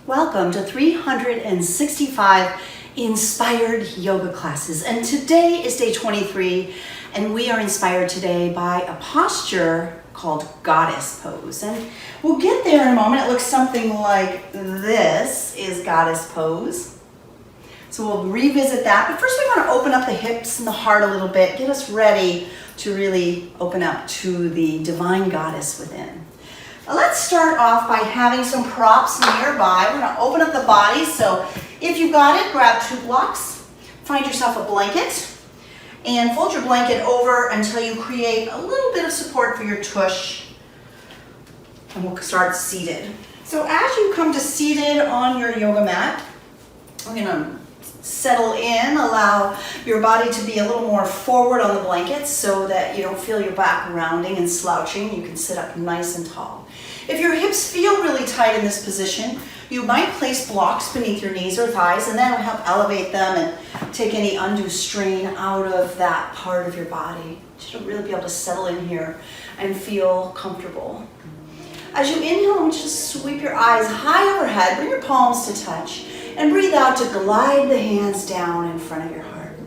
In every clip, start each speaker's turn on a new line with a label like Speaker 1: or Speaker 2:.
Speaker 1: Welcome to 365 inspired yoga classes. And today is day 23, and we are inspired today by a posture called goddess pose. And we'll get there in a moment. It looks something like this is goddess pose. So we'll revisit that. But first we want to open up the hips and the heart a little bit, get us ready to really open up to the divine goddess within. Let's start off by having some props nearby. We're going to open up the body. So if you've got it, grab 2 blocks, find yourself a blanket, and fold your blanket over until you create a little bit of support for your tush. And we'll start seated. So as you come to seated on your yoga mat, we're going to settle in, allow your body to be a little more forward on the blanket so that you don't feel your back rounding and slouching. You can sit up nice and tall. If your hips feel really tight in this position, you might place blocks beneath your knees or thighs, and that will help elevate them and take any undue strain out of that part of your body. You should really be able to settle in here and feel comfortable. As you inhale, I want you to sweep your eyes high overhead, bring your palms to touch, and breathe out to glide the hands down in front of your heart.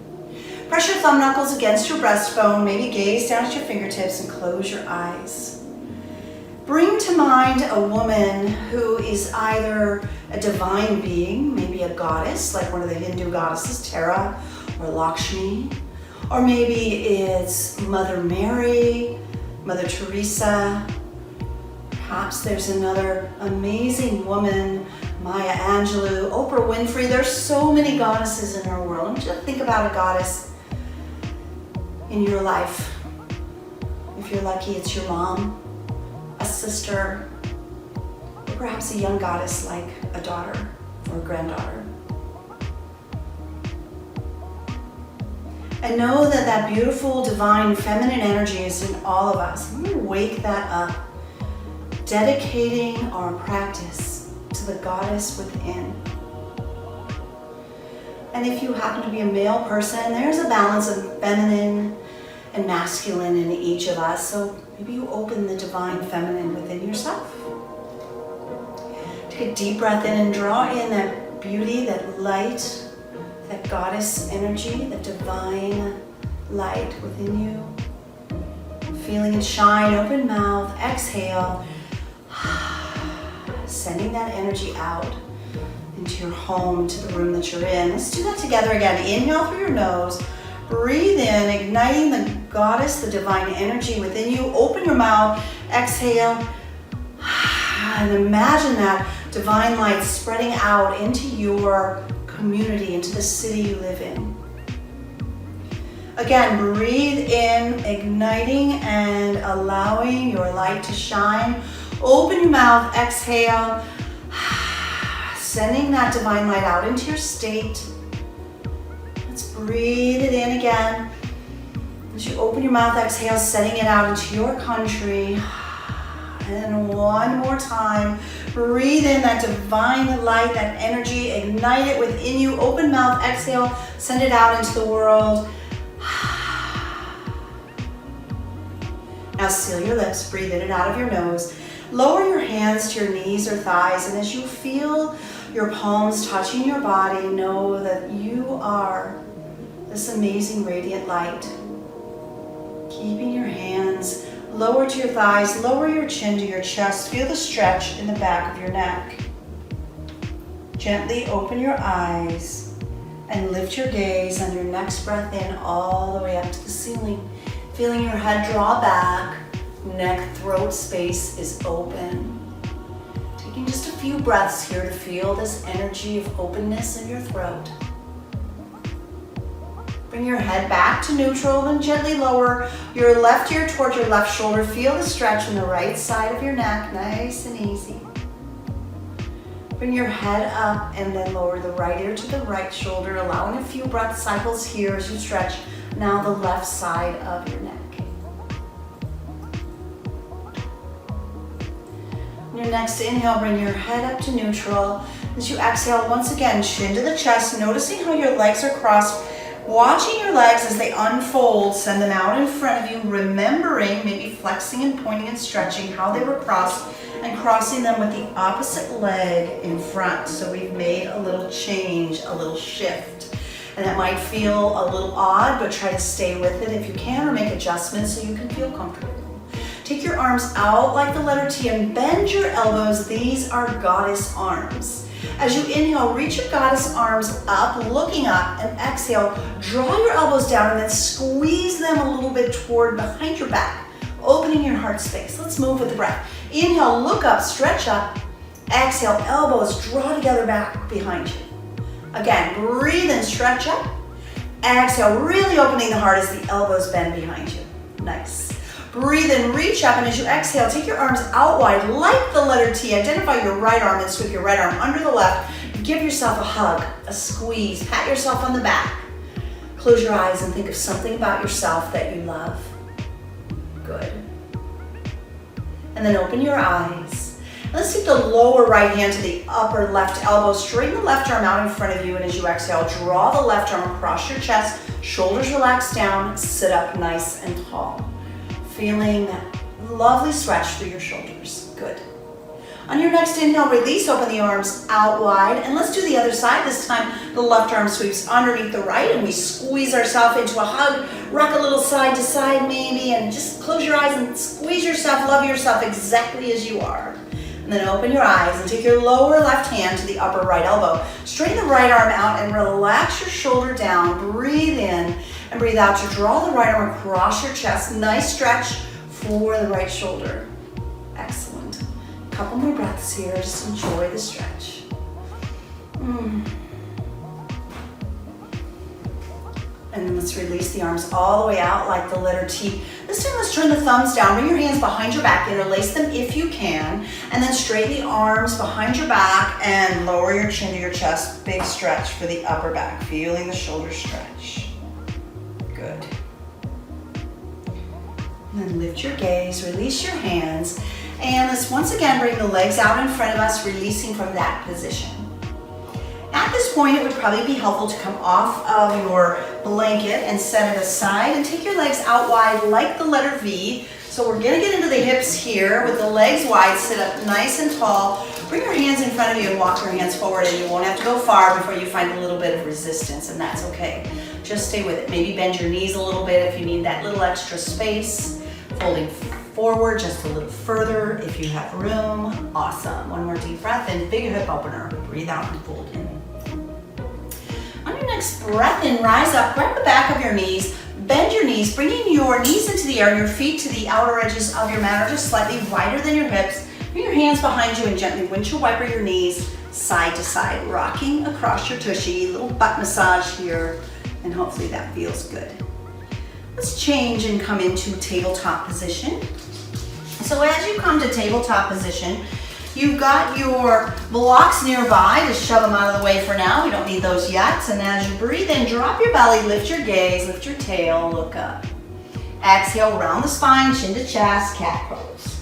Speaker 1: Press your thumb knuckles against your breastbone, maybe gaze down at your fingertips and close your eyes. Bring to mind a woman who is either a divine being, maybe a goddess, like one of the Hindu goddesses, Tara or Lakshmi, or maybe it's Mother Mary, Mother Teresa. Perhaps there's another amazing woman, Maya Angelou, Oprah Winfrey. There's so many goddesses in our world. I want you to think about a goddess in your life. If you're lucky, it's your mom, a sister, or perhaps a young goddess like a daughter or a granddaughter. And know that that beautiful, divine, feminine energy is in all of us. I'm going to wake that up, dedicating our practice to the goddess within. And if you happen to be a male person, there's a balance of feminine and masculine in each of us. So maybe you open the divine feminine within yourself. Take a deep breath in and draw in that beauty, that light, that goddess energy, that divine light within you. Feeling it shine, open mouth, exhale. Sending that energy out into your home, to the room that you're in. Let's do that together again. Inhale through your nose. Breathe in, igniting the goddess, the divine energy within you. Open your mouth, exhale, and imagine that divine light spreading out into your community, into the city you live in. Again, breathe in, igniting and allowing your light to shine. Open your mouth, exhale, sending that divine light out into your state. Let's breathe it in again. As you open your mouth, exhale, sending it out into your country. And one more time, breathe in that divine light, that energy, ignite it within you. Open mouth, exhale, send it out into the world. Now seal your lips, breathe in and out of your nose. Lower your hands to your knees or thighs, and as you feel your palms touching your body, know that you are this amazing radiant light. Keeping your hands lower to your thighs, lower your chin to your chest. Feel the stretch in the back of your neck. Gently open your eyes and lift your gaze on your next breath in all the way up to the ceiling. Feeling your head draw back, neck, throat space is open. Taking just a few breaths here to feel this energy of openness in your throat. Bring your head back to neutral and gently lower your left ear toward your left shoulder. Feel the stretch on the right side of your neck, nice and easy. Bring your head up and then lower the right ear to the right shoulder, allowing a few breath cycles here as you stretch now the left side of your neck. On your next inhale, bring your head up to neutral. As you exhale, once again, chin to the chest, noticing how your legs are crossed. Watching your legs as they unfold, send them out in front of you, remembering, maybe flexing and pointing and stretching how they were crossed and crossing them with the opposite leg in front. So we've made a little change, a little shift. And that might feel a little odd, but try to stay with it if you can, or make adjustments so you can feel comfortable. Take your arms out like the letter T and bend your elbows. These are goddess arms. As you inhale, reach your goddess arms up, looking up, and exhale, draw your elbows down and then squeeze them a little bit toward behind your back, opening your heart space. Let's move with the breath. Inhale, look up, stretch up. Exhale, elbows draw together back behind you. Again, breathe and stretch up. Exhale, really opening the heart as the elbows bend behind you. Nice. Breathe and reach up, and as you exhale, take your arms out wide like the letter T. Identify your right arm and sweep your right arm under the left. Give yourself a hug, a squeeze, pat yourself on the back. Close your eyes and think of something about yourself that you love. Good. And then open your eyes. Let's take the lower right hand to the upper left elbow. Straighten the left arm out in front of you, and as you exhale, draw the left arm across your chest. Shoulders relax down. Sit up nice and tall. Feeling that lovely stretch through your shoulders. Good. On your next inhale, release, open the arms out wide, and let's do the other side. This time, the left arm sweeps underneath the right, and we squeeze ourselves into a hug. Rock a little side to side maybe, and just close your eyes and squeeze yourself, love yourself exactly as you are. And then open your eyes and take your lower left hand to the upper right elbow. Straighten the right arm out and relax your shoulder down. Breathe in and breathe out to draw the right arm across your chest. Nice stretch for the right shoulder. Excellent. A couple more breaths here. Just enjoy the stretch. And then let's release the arms all the way out like the letter T. This time let's turn the thumbs down. Bring your hands behind your back. Interlace them if you can. And then straighten the arms behind your back and lower your chin to your chest. Big stretch for the upper back. Feeling the shoulder stretch. Good. And then lift your gaze, release your hands. And let's once again bring the legs out in front of us, releasing from that position. At this point, it would probably be helpful to come off of your blanket and set it aside and take your legs out wide like the letter V. So we're gonna get into the hips here with the legs wide, sit up nice and tall. Bring your hands in front of you and walk your hands forward, and you won't have to go far before you find a little bit of resistance, and that's okay. Just stay with it. Maybe bend your knees a little bit if you need that little extra space. Folding forward just a little further if you have room. Awesome. One more deep breath in, big hip opener. Breathe out and fold in. On your next breath in, rise up, grab the back of your knees, bend your knees, bringing your knees into the air and your feet to the outer edges of your mat, or just slightly wider than your hips. Bring your hands behind you and gently windshield wiper your knees side to side, rocking across your tushy. Little butt massage here, and hopefully that feels good. Let's change and come into tabletop position. So as you come to tabletop position, you've got your blocks nearby. Just shove them out of the way for now. We don't need those yet. And as you breathe in, drop your belly, lift your gaze, lift your tail, look up. Exhale, round the spine, chin to chest, cat pose.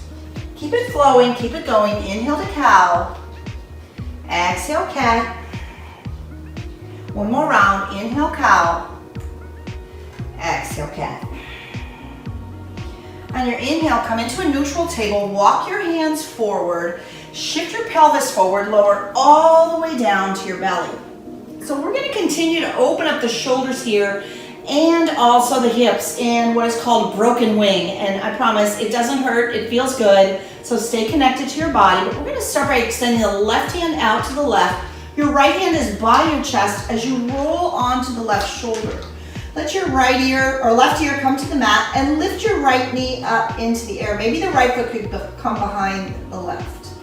Speaker 1: Keep it flowing, keep it going. Inhale to cow. Exhale, cat. One more round. Inhale, cow. Exhale, cat. On your inhale, come into a neutral table. Walk your hands forward. Shift your pelvis forward, lower all the way down to your belly. So we're going to continue to open up the shoulders here and also the hips in what is called broken wing. And I promise it doesn't hurt, it feels good. So stay connected to your body. But we're going to start by extending the left hand out to the left. Your right hand is by your chest as you roll onto the left shoulder. Let your right ear or left ear come to the mat and lift your right knee up into the air. Maybe the right foot could come behind the left.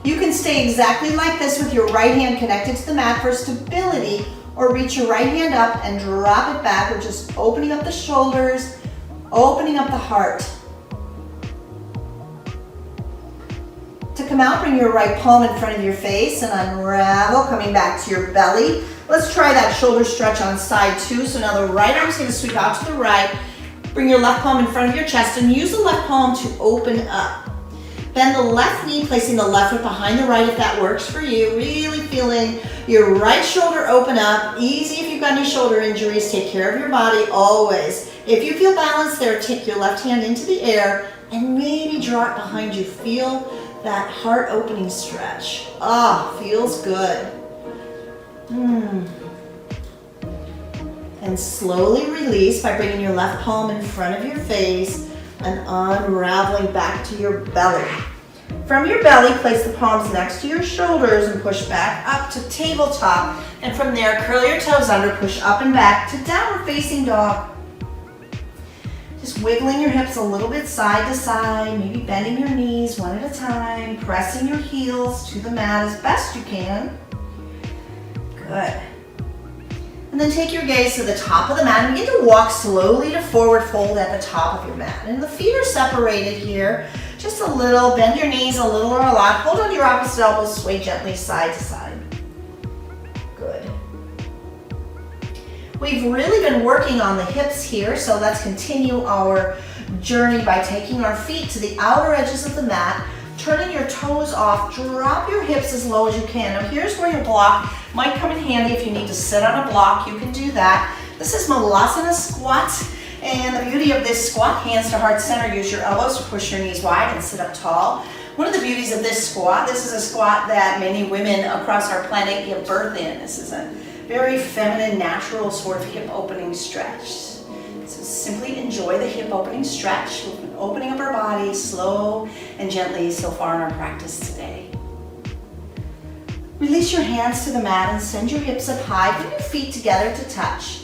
Speaker 1: You can stay exactly like this with your right hand connected to the mat for stability, or reach your right hand up and drop it back. We're just opening up the shoulders, opening up the heart. To come out, bring your right palm in front of your face and unravel, coming back to your belly. Let's try that shoulder stretch on side 2. So now the right arm's going to sweep out to the right. Bring your left palm in front of your chest and use the left palm to open up. Bend the left knee, placing the left foot behind the right if that works for you. Really feeling your right shoulder open up. Easy if you've got any shoulder injuries. Take care of your body always. If you feel balanced there, take your left hand into the air and maybe draw it behind you. Feel that heart opening stretch. Ah, feels good. And slowly release by bringing your left palm in front of your face and unraveling back to your belly. From your belly, place the palms next to your shoulders and push back up to tabletop. And from there, curl your toes under, push up and back to downward facing dog. Just wiggling your hips a little bit side to side, maybe bending your knees one at a time, pressing your heels to the mat as best you can. Good. And then take your gaze to the top of the mat and begin to walk slowly to forward fold at the top of your mat. And the feet are separated here, just a little. Bend your knees a little or a lot. Hold on to your opposite elbows, sway gently side to side. Good. We've really been working on the hips here, so let's continue our journey by taking our feet to the outer edges of the mat, turning your toes off, drop your hips as low as you can. Now here's where your block might come in handy if you need to sit on a block, you can do that. This is Malasana squat, and the beauty of this squat, hands to heart center, use your elbows to push your knees wide and sit up tall. One of the beauties of this is a squat that many women across our planet give birth in. This is a very feminine, natural sort of hip opening stretch. So simply enjoy the hip opening stretch. We've been opening up our body slow and gently so far in our practice today. Release your hands to the mat and send your hips up high. Bring your feet together to touch.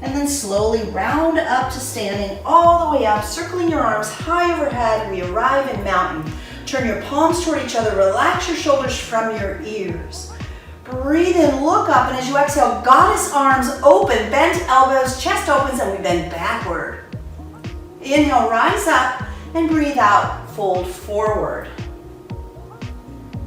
Speaker 1: And then slowly round up to standing all the way up, circling your arms high overhead. We arrive in mountain. Turn your palms toward each other. Relax your shoulders from your ears. Breathe in, look up, and as you exhale, goddess arms open, bent elbows, chest opens, and we bend backward. Inhale, rise up, and breathe out, fold forward.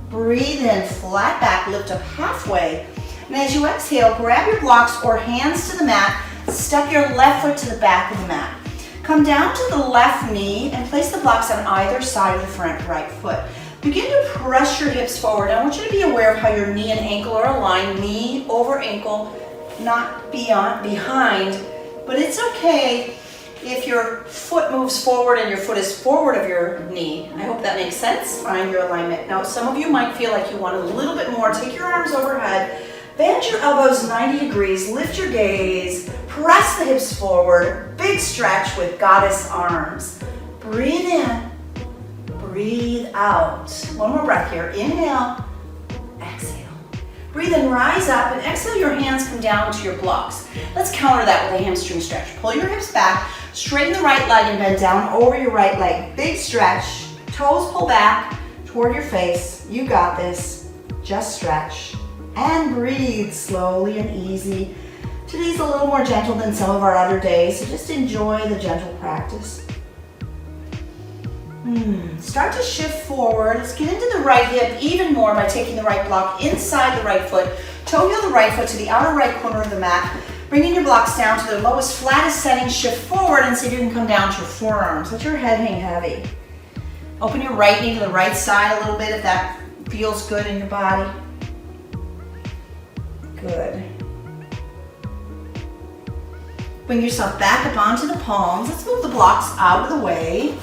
Speaker 1: Breathe in, flat back, lift up halfway. And as you exhale, grab your blocks or hands to the mat, step your left foot to the back of the mat. Come down to the left knee and place the blocks on either side of the front right foot. Begin to press your hips forward. I want you to be aware of how your knee and ankle are aligned, knee over ankle, not behind, but it's okay if your foot moves forward and your foot is forward of your knee. I hope that makes sense. Find your alignment. Now, some of you might feel like you want a little bit more. Take your arms overhead, bend your elbows 90 degrees, lift your gaze, press the hips forward, big stretch with goddess arms. Breathe in. Breathe out. One more breath here. Inhale, exhale. Breathe in, rise up, and exhale, your hands come down to your blocks. Let's counter that with a hamstring stretch. Pull your hips back, straighten the right leg and bend down over your right leg. Big stretch. Toes pull back toward your face. You got this. Just stretch. And breathe slowly and easy. Today's a little more gentle than some of our other days, so just enjoy the gentle practice. Start to shift forward. Let's get into the right hip even more by taking the right block inside the right foot. Toe heel the right foot to the outer right corner of the mat. Bringing your blocks down to the lowest, flattest setting. Shift forward and see if you can come down to your forearms. Let your head hang heavy. Open your right knee to the right side a little bit if that feels good in your body. Good. Bring yourself back up onto the palms. Let's move the blocks out of the way.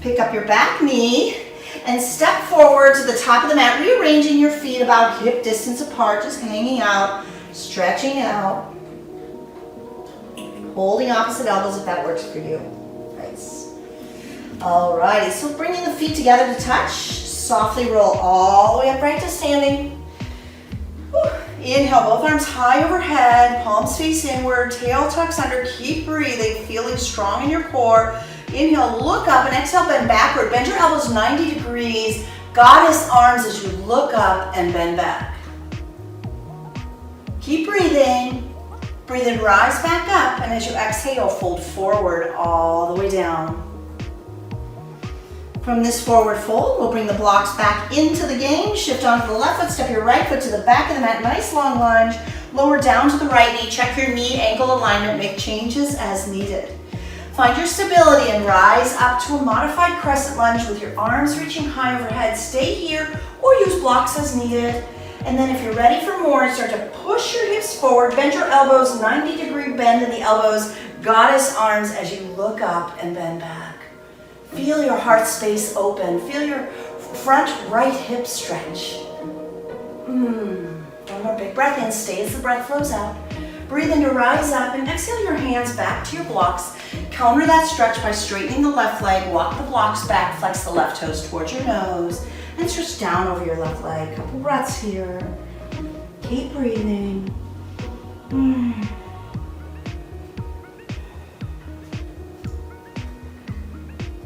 Speaker 1: Pick up your back knee and step forward to the top of the mat, rearranging your feet about hip distance apart, just hanging out, stretching out, holding opposite elbows if that works for you. Nice. Alrighty, so bringing the feet together to touch, softly roll all the way upright to standing. Inhale, both arms high overhead, palms face inward, tail tucks under, keep breathing, feeling strong in your core. Inhale, look up, and exhale, bend backward. Bend your elbows 90 degrees. Goddess arms as you look up and bend back. Keep breathing. Breathe in, rise back up, and as you exhale, fold forward all the way down. From this forward fold, we'll bring the blocks back into the game. Shift onto the left foot, step your right foot to the back of the mat. Nice long lunge. Lower down to the right knee. Check your knee ankle alignment. Make changes as needed. Find your stability and rise up to a modified crescent lunge with your arms reaching high overhead. Stay here or use blocks as needed. And then if you're ready for more, start to push your hips forward. Bend your elbows, 90-degree bend in the elbows. Goddess arms as you look up and bend back. Feel your heart space open. Feel your front right hip stretch. One more big breath in, stay as the breath flows out. Breathe in to rise up and exhale your hands back to your blocks. Counter that stretch by straightening the left leg, walk the blocks back, flex the left toes towards your nose, and stretch down over your left leg. Couple breaths here. Keep breathing. And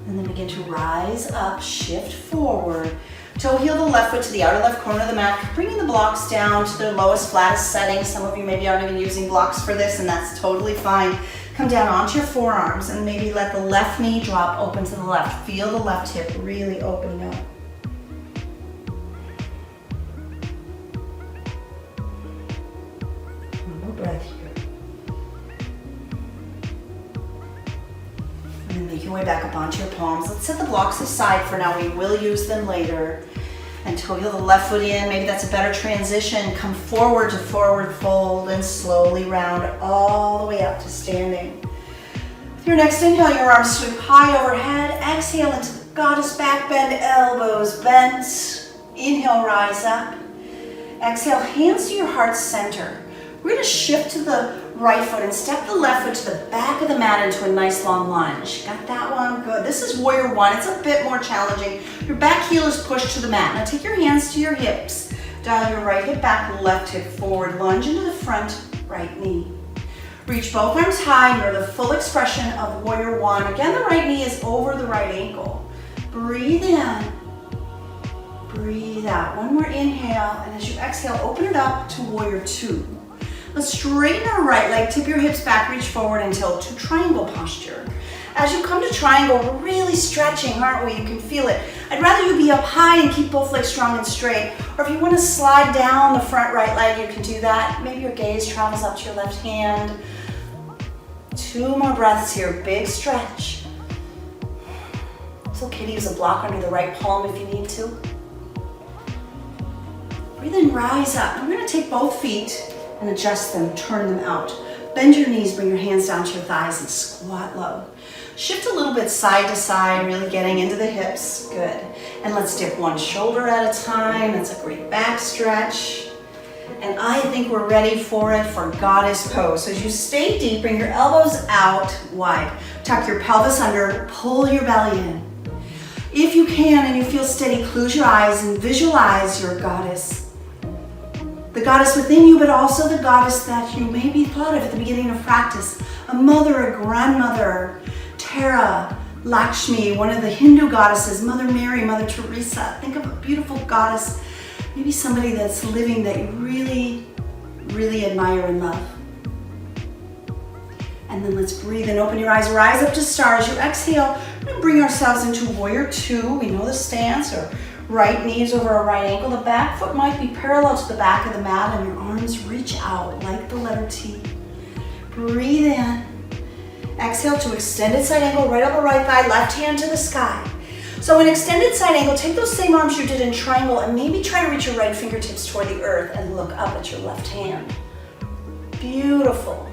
Speaker 1: then begin to rise up, shift forward. Toe heel the left foot to the outer left corner of the mat, bringing the blocks down to their lowest, flattest setting. Some of you maybe aren't even using blocks for this, and that's totally fine. Come down onto your forearms and maybe let the left knee drop open to the left. Feel the left hip really opening up. One more breath here. And then make your way back up onto your palms. Let's set the blocks aside for now. We will use them later. And toe heel the left foot in. Maybe that's a better transition. Come forward to forward fold and slowly round all the way up to standing. With your next inhale, your arms sweep high overhead. Exhale into the goddess back bend, elbows bent. Inhale, rise up. Exhale, hands to your heart center. We're going to shift to the right foot and step the left foot to the back of the mat into a nice long lunge. Got that one? Good. This is warrior one. It's a bit more challenging. Your back heel is pushed to the mat. Now take your hands to your hips. Dial your right hip back, left hip forward. Lunge into the front right knee. Reach both arms high near the full expression of warrior one. Again, the right knee is over the right ankle. Breathe in. Breathe out. One more inhale. And as you exhale, open it up to warrior two. Let's straighten our right leg, tip your hips back, reach forward until to triangle posture. As you come to triangle, we're really stretching, aren't we? You can feel it. I'd rather you be up high and keep both legs strong and straight. Or if you want to slide down the front right leg, you can do that. Maybe your gaze travels up to your left hand. 2 more breaths here, big stretch. It's okay to use a block under the right palm if you need to. Breathe in, rise up. I'm going to take both feet and adjust them, turn them out. Bend your knees, bring your hands down to your thighs and squat low. Shift a little bit side to side, really getting into the hips. Good. And let's dip one shoulder at a time. That's a great back stretch. And I think we're ready for it for goddess pose. So as you stay deep, bring your elbows out wide. Tuck your pelvis under, pull your belly in. If you can and you feel steady, close your eyes and visualize your goddess. The goddess within you, but also the goddess that you maybe thought of at the beginning of practice. A mother, a grandmother, Tara, Lakshmi, one of the Hindu goddesses, Mother Mary, Mother Teresa. Think of a beautiful goddess, maybe somebody that's living that you really, really admire and love. And then let's breathe and open your eyes, rise up to stars. You exhale, we're going to bring ourselves into warrior two. We know the stance, or right knees over our right ankle. The back foot might be parallel to the back of the mat and your arms reach out like the letter T. Breathe in. Exhale to extended side angle, right elbow, right thigh, left hand to the sky. So in extended side angle, take those same arms you did in triangle and maybe try to reach your right fingertips toward the earth and look up at your left hand. Beautiful.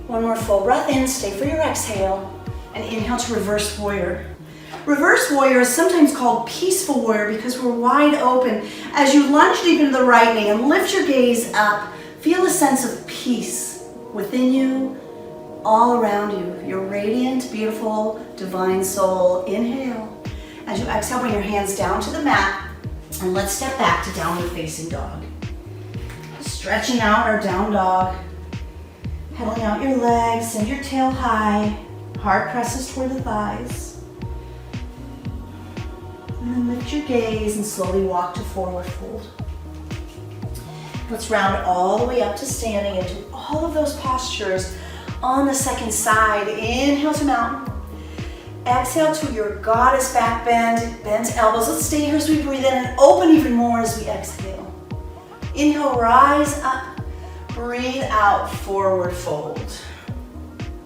Speaker 1: One more full breath in, stay for your exhale, and inhale to reverse warrior. Reverse warrior is sometimes called peaceful warrior because we're wide open. As you lunge deep into the right knee and lift your gaze up, feel a sense of peace within you, all around you. Your radiant, beautiful, divine soul. Inhale. As you exhale, bring your hands down to the mat and let's step back to downward facing dog. Stretching out our down dog. Pedaling out your legs, send your tail high. Heart presses toward the thighs. And then lift your gaze and slowly walk to forward fold. Let's round all the way up to standing into all of those postures on the second side. Inhale to mountain. Exhale to your goddess back bend, bent elbows. Let's stay here as we breathe in and open even more as we exhale. Inhale, rise up. Breathe out, forward fold.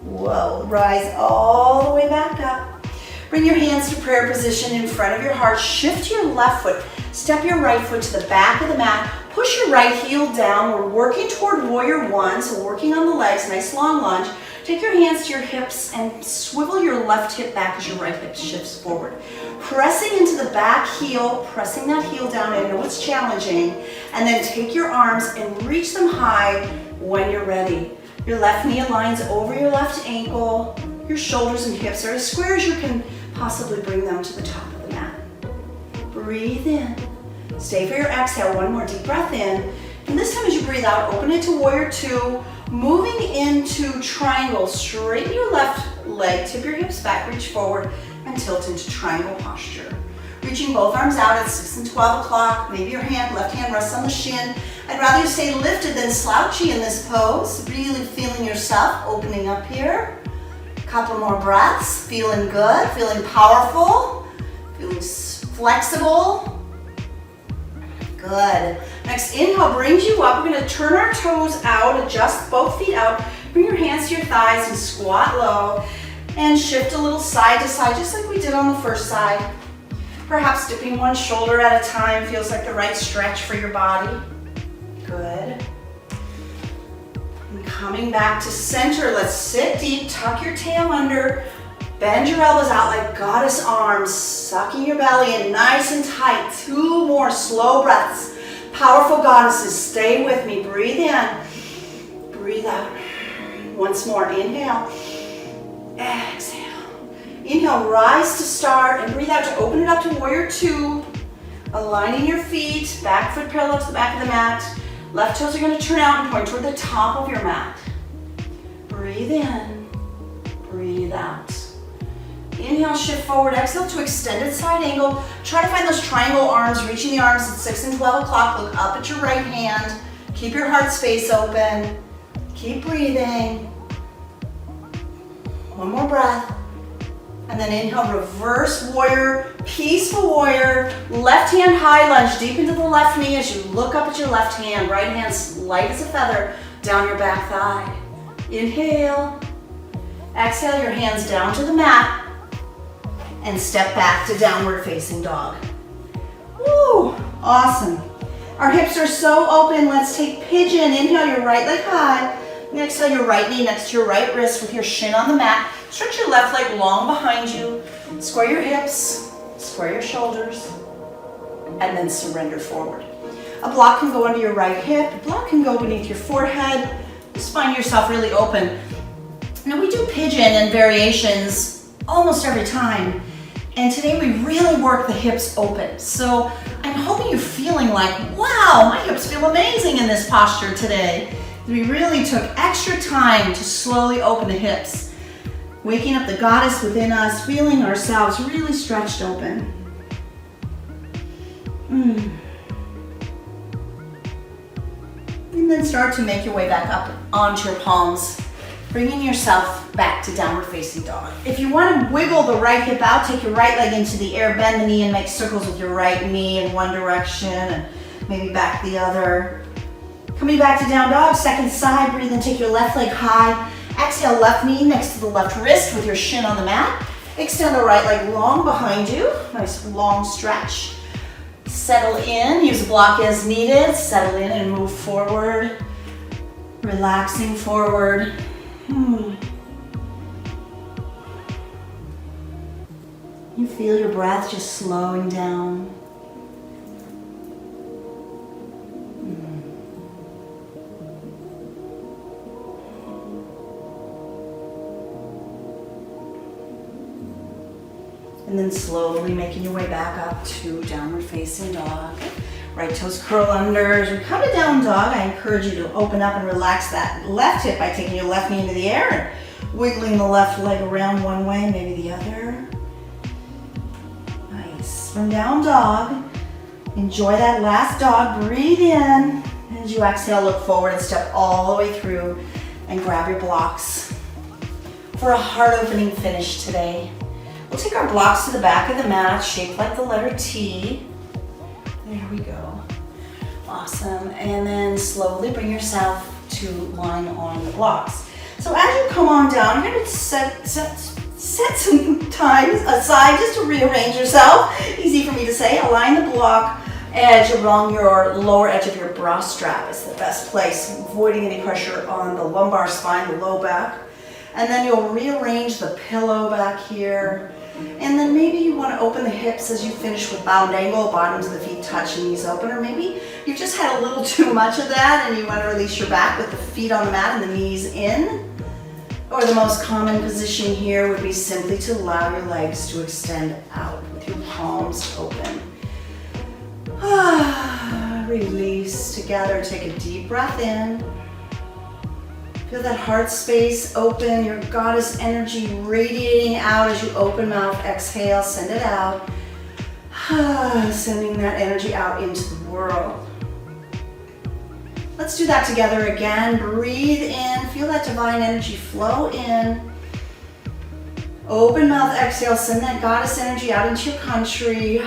Speaker 1: Whoa, rise all the way back up. Bring your hands to prayer position in front of your heart. Shift your left foot. Step your right foot to the back of the mat. Push your right heel down. We're working toward warrior one, so working on the legs, nice long lunge. Take your hands to your hips and swivel your left hip back as your right hip shifts forward. Pressing into the back heel, pressing that heel down. I know it's challenging. And then take your arms and reach them high when you're ready. Your left knee aligns over your left ankle. Your shoulders and hips are as square as you can possibly bring them to the top of the mat. Breathe in. Stay for your exhale. One more deep breath in. And this time as you breathe out, open it to warrior two. Moving into triangle. Straighten your left leg, tip your hips back, reach forward, and tilt into triangle posture. Reaching both arms out at 6 and 12 o'clock. Maybe your left hand rests on the shin. I'd rather you stay lifted than slouchy in this pose. Really feeling yourself opening up here. Couple more breaths. Feeling good, feeling powerful, feeling flexible. Good. Next inhale brings you up. We're going to turn our toes out, adjust both feet out. Bring your hands to your thighs and squat low. And shift a little side to side, just like we did on the first side. Perhaps dipping one shoulder at a time feels like the right stretch for your body. Good. And coming back to center, let's sit deep, tuck your tail under, bend your elbows out like goddess arms, sucking your belly in nice and tight. 2 more slow breaths. Powerful goddesses, stay with me. Breathe in, breathe out. Once more, inhale, exhale. Inhale, rise to start, and breathe out to open it up to warrior two. Aligning your feet, back foot parallel to the back of the mat. Left toes are going to turn out and point toward the top of your mat. Breathe in, breathe out. Inhale, shift forward, exhale to extended side angle. Try to find those triangle arms, reaching the arms at 6 and 12 o'clock. Look up at your right hand. Keep your heart space open. Keep breathing. One more breath. And then inhale, reverse warrior, peaceful warrior. Left hand high lunge deep into the left knee as you look up at your left hand. Right hand's light as a feather down your back thigh. Inhale. Exhale, your hands down to the mat. And step back to downward facing dog. Woo, awesome. Our hips are so open. Let's take pigeon. Inhale your right leg high. And exhale your right knee next to your right wrist with your shin on the mat. Stretch your left leg long behind you. Square your hips, square your shoulders, and then surrender forward. A block can go under your right hip. A block can go beneath your forehead. Just find yourself really open. Now we do pigeon and variations almost every time. And today we really work the hips open. So I'm hoping you're feeling like, wow, my hips feel amazing in this posture today. We really took extra time to slowly open the hips. Waking up the goddess within us, feeling ourselves really stretched open. And then start to make your way back up onto your palms, bringing yourself back to downward facing dog. If you want to wiggle the right hip out, take your right leg into the air, bend the knee and make circles with your right knee in one direction and maybe back the other. Coming back to down dog, second side, breathe and take your left leg high. Exhale, left knee next to the left wrist with your shin on the mat. Extend the right leg long behind you. Nice long stretch. Settle in, use a block as needed. Settle in and move forward. Relaxing forward. You feel your breath just slowing down. And then slowly making your way back up to downward facing dog. Right toes curl under. As we come to down dog, I encourage you to open up and relax that left hip by taking your left knee into the air and wiggling the left leg around one way, maybe the other. Nice. From down dog, enjoy that last dog. Breathe in. As you exhale, look forward and step all the way through and grab your blocks for a heart-opening finish today. We'll take our blocks to the back of the mat, shaped like the letter T. There we go. Awesome. And then slowly bring yourself to line on the blocks. So as you come on down, you're going to set some time aside just to rearrange yourself. Easy for me to say. Align the block edge along your lower edge of your bra strap. It's the best place, avoiding any pressure on the lumbar spine, the low back. And then you'll rearrange the pillow back here. And then maybe you want to open the hips as you finish with bound angle, bottoms of the feet touch, knees open, or maybe you've just had a little too much of that and you want to release your back with the feet on the mat and the knees in. Or the most common position here would be simply to allow your legs to extend out with your palms open. Release together, take a deep breath in. Feel that heart space open, your goddess energy radiating out as you open mouth, exhale, send it out. Sending that energy out into the world. Let's do that together again. Breathe in, feel that divine energy flow in. Open mouth, exhale, send that goddess energy out into your country.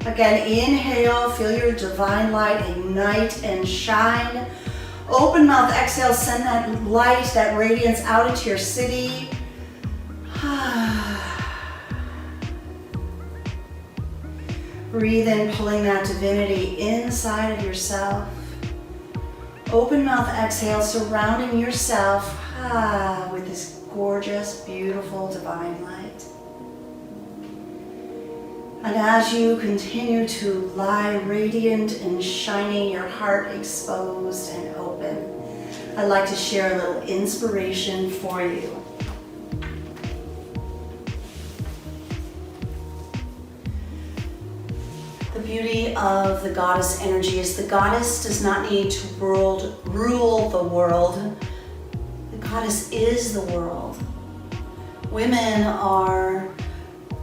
Speaker 1: Again, inhale, feel your divine light ignite and shine. Open mouth, exhale, send that light, that radiance out into your city. Breathe in, pulling that divinity inside of yourself. Open mouth, exhale, surrounding yourself with this gorgeous, beautiful, divine light. And as you continue to lie radiant and shining, your heart exposed and open, I'd like to share a little inspiration for you. The beauty of the goddess energy is the goddess does not need to rule the world. The goddess is the world. Women are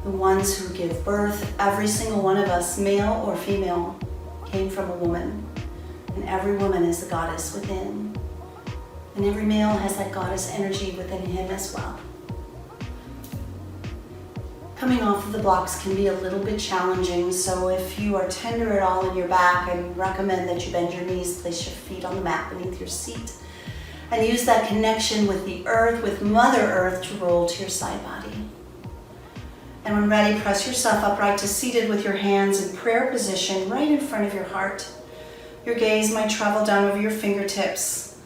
Speaker 1: the ones who give birth. Every single one of us, male or female, came from a woman. And every woman is the goddess within. And every male has that goddess energy within him as well. Coming off of the blocks can be a little bit challenging, so if you are tender at all in your back, I recommend that you bend your knees, place your feet on the mat beneath your seat, and use that connection with the earth, with Mother Earth, to roll to your side body. And when ready, press yourself upright to seated with your hands in prayer position right in front of your heart. Your gaze might travel down over your fingertips,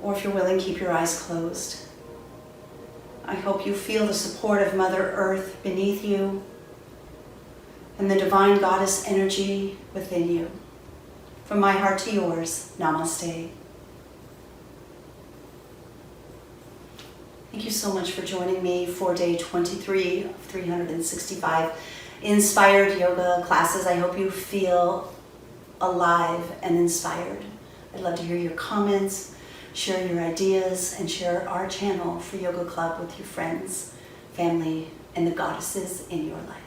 Speaker 1: or if you're willing, keep your eyes closed. I hope you feel the support of Mother Earth beneath you and the divine goddess energy within you. From my heart to yours, namaste. Thank you so much for joining me for day 23 of 365 inspired yoga classes. I hope you feel alive and inspired. I'd love to hear your comments, share your ideas, and share our channel for Yoga Club with your friends, family, and the goddesses in your life.